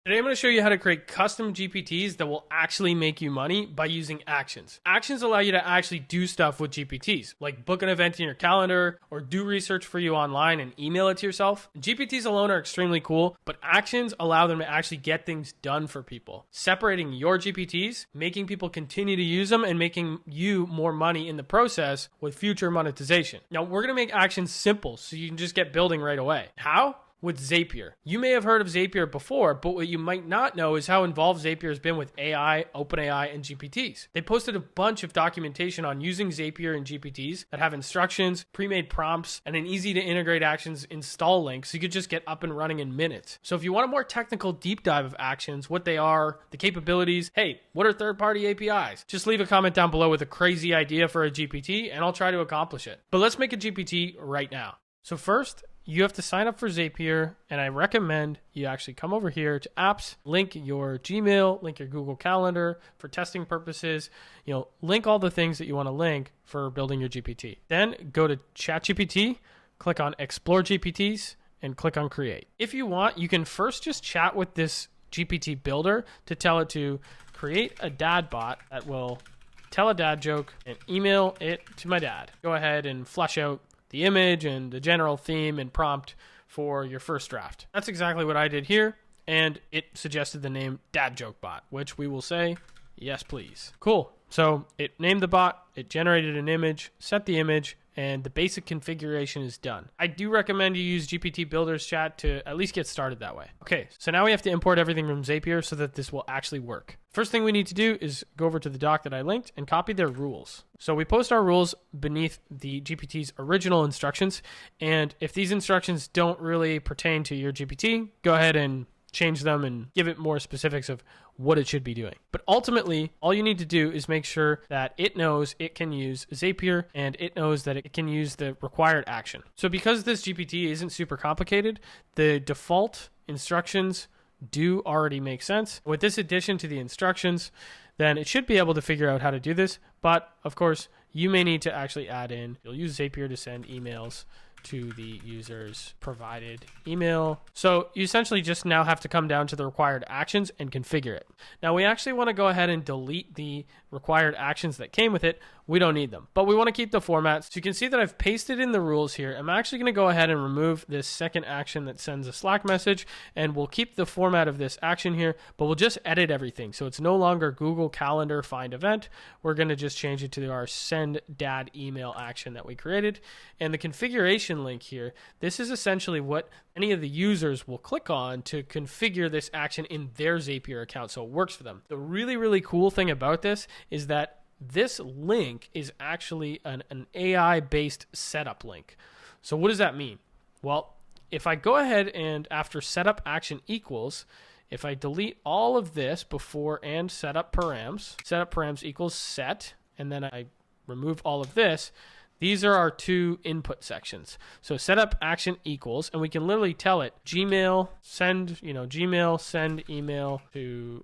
Today I'm going to show you how to create custom GPTs that will actually make you money by using actions. Actions allow you to actually do stuff with GPTs, like book an event in your calendar or do research for you online and email it to yourself. GPTs alone are extremely cool, but actions allow them to actually get things done for people, separating your GPTs, making people continue to use them, and making you more money in the process with future monetization. Now, we're going to make actions simple so you can just get building right away. How? With Zapier. You may have heard of Zapier before, but what you might not know is how involved Zapier has been with AI, OpenAI, and GPTs. They posted a bunch of documentation on using Zapier and GPTs that have instructions, pre-made prompts, and an easy to integrate actions install link so you could just get up and running in minutes. So if you want a more technical deep dive of actions, what they are, the capabilities, hey, what are third-party APIs? Just leave a comment down below with a crazy idea for a GPT and I'll try to accomplish it. But let's make a GPT right now. So first, you have to sign up for Zapier, and I recommend you actually come over here to apps, link your Gmail, link your Google Calendar for testing purposes, link all the things that you want to link for building your GPT. Then go to ChatGPT, click on Explore GPTs, and click on Create. If you want, you can first just chat with this GPT builder to tell it to create a dad bot that will tell a dad joke and email it to my dad. Go ahead and flesh out the image and the general theme and prompt for your first draft. That's exactly what I did here, and it suggested the name Dad Joke Bot, which we will say, yes, please. Cool. So it named the bot, it generated an image, set the image, and the basic configuration is done. I do recommend you use GPT Builder's chat to at least get started that way. Okay, so now we have to import everything from Zapier so that this will actually work. First thing we need to do is go over to the doc that I linked and copy their rules. So we post our rules beneath the GPT's original instructions, and if these instructions don't really pertain to your GPT, go ahead and change them and give it more specifics of what it should be doing. But ultimately, all you need to do is make sure that it knows it can use Zapier and it knows that it can use the required action. So because this GPT isn't super complicated, the default instructions do already make sense. With this addition to the instructions, then it should be able to figure out how to do this. But of course, you may need to actually add in, you'll use Zapier to send emails to the user's provided email. So you essentially just now have to come down to the required actions and configure it. Now we actually want to go ahead and delete the required actions that came with it. We don't need them, but we want to keep the format. So you can see that I've pasted in the rules here. I'm actually going to go ahead and remove this second action that sends a Slack message, and we'll keep the format of this action here, but we'll just edit everything. So it's no longer Google Calendar find event. We're going to just change it to our send dad email action that we created. And the configuration link here, this is essentially what any of the users will click on to configure this action in their Zapier account so it works for them. The really, really cool thing about this is that this link is actually an AI-based setup link. So what does that mean? Well, if I go ahead and after setup action equals, if I delete all of this before and setup params equals set, and then I remove all of this, these are our two input sections. So setup action equals, and we can literally tell it Gmail, send email to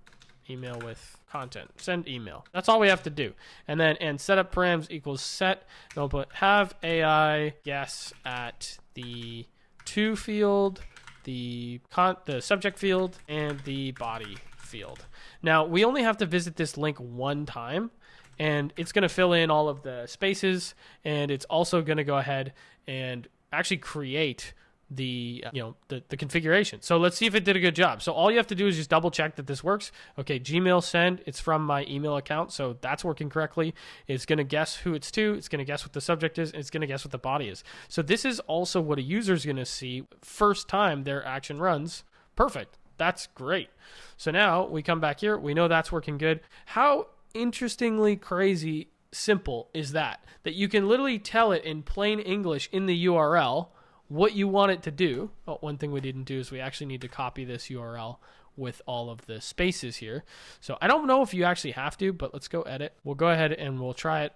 email with content, send email. That's all we have to do. And then, and setup params equals set, and we'll put have AI guess at the to field, the subject field, and the body field. Now, we only have to visit this link one time, and it's going to fill in all of the spaces, and it's also going to go ahead and actually create the configuration. So let's see if it did a good job. So all you have to do is just double check that this works. Okay, Gmail send, it's from my email account, so that's working correctly. It's going to guess who it's to, it's going to guess what the subject is, and it's going to guess what the body is. So this is also what a user is going to see first time their action runs. Perfect. That's great. So now we come back here, we know that's working good. How interestingly crazy simple is that you can literally tell it in plain English in the URL what you want it to do. Oh, one thing we didn't do is we actually need to copy this URL with all of the spaces here. So I don't know if you actually have to, but let's go edit. We'll go ahead and we'll try it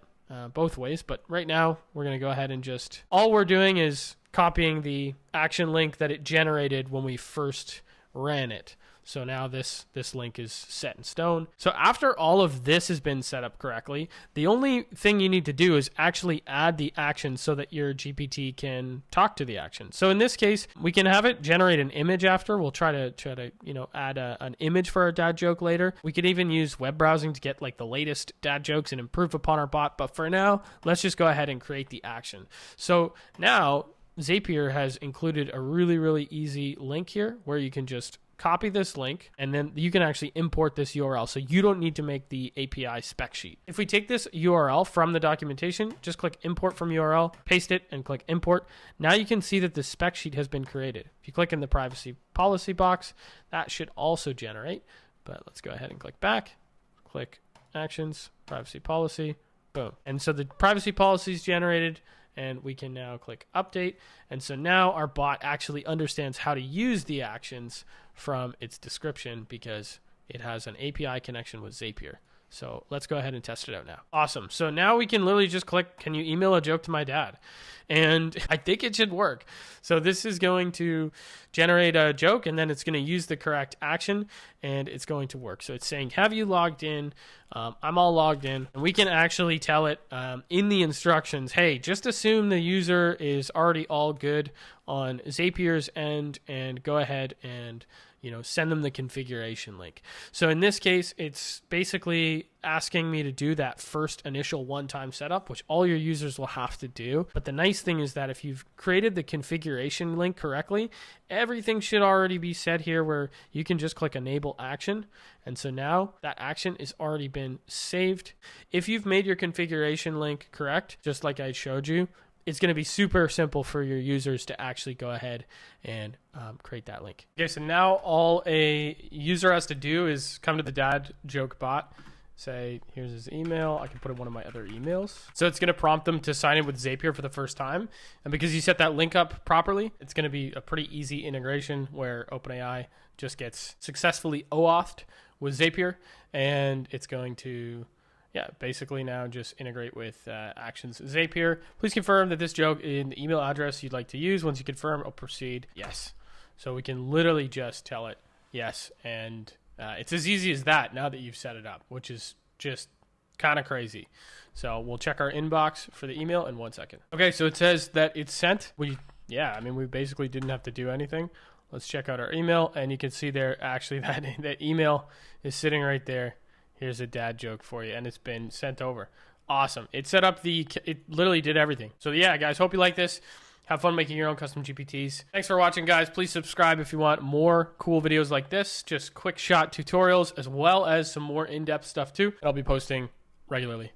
both ways. But right now we're going to go ahead and just, all we're doing is copying the action link that it generated when we first ran it. So now this link is set in stone. So after all of this has been set up correctly, the only thing you need to do is actually add the action so that your GPT can talk to the action. So in this case, we can have it generate an image after. We'll try to add an image for our dad joke later. We could even use web browsing to get like the latest dad jokes and improve upon our bot. But for now, let's just go ahead and create the action. So now Zapier has included a really, really easy link here where you can just copy this link, and then you can actually import this URL. So you don't need to make the API spec sheet. If we take this URL from the documentation, just click import from URL, paste it, and click import. Now you can see that the spec sheet has been created. If you click in the privacy policy box, that should also generate. But let's go ahead and click back, click actions, privacy policy, boom. And so the privacy policy is generated, and we can now click update. And so now our bot actually understands how to use the actions from its description because it has an API connection with Zapier. So let's go ahead and test it out now. Awesome. So now we can literally just click, can you email a joke to my dad? And I think it should work. So this is going to generate a joke, and then it's going to use the correct action, and it's going to work. So it's saying, have you logged in? I'm all logged in. And we can actually tell it in the instructions, hey, just assume the user is already all good on Zapier's end, and go ahead and send them the configuration link. So in this case, it's basically asking me to do that first initial one-time setup, which all your users will have to do. But the nice thing is that if you've created the configuration link correctly, everything should already be set here where you can just click enable action. And so now that action has already been saved. If you've made your configuration link correct, just like I showed you, it's going to be super simple for your users to actually go ahead and create that link. Okay, so now all a user has to do is come to the dad joke bot, say, here's his email. I can put in one of my other emails. So it's going to prompt them to sign in with Zapier for the first time. And because you set that link up properly, it's going to be a pretty easy integration where OpenAI just gets successfully OAuth'd with Zapier, and it's going to basically now just integrate with Actions Zapier. Please confirm that this joke in the email address you'd like to use. Once you confirm, I'll proceed. Yes. So we can literally just tell it yes. And it's as easy as that now that you've set it up, which is just kind of crazy. So we'll check our inbox for the email in 1 second. Okay, so it says that it's sent. We basically didn't have to do anything. Let's check out our email, and you can see there actually that email is sitting right there. Here's a dad joke for you, and it's been sent over. Awesome. It set up it literally did everything. So yeah, guys, hope you like this. Have fun making your own custom GPTs. Thanks for watching, guys. Please subscribe if you want more cool videos like this, just quick shot tutorials, as well as some more in-depth stuff too. I'll be posting regularly.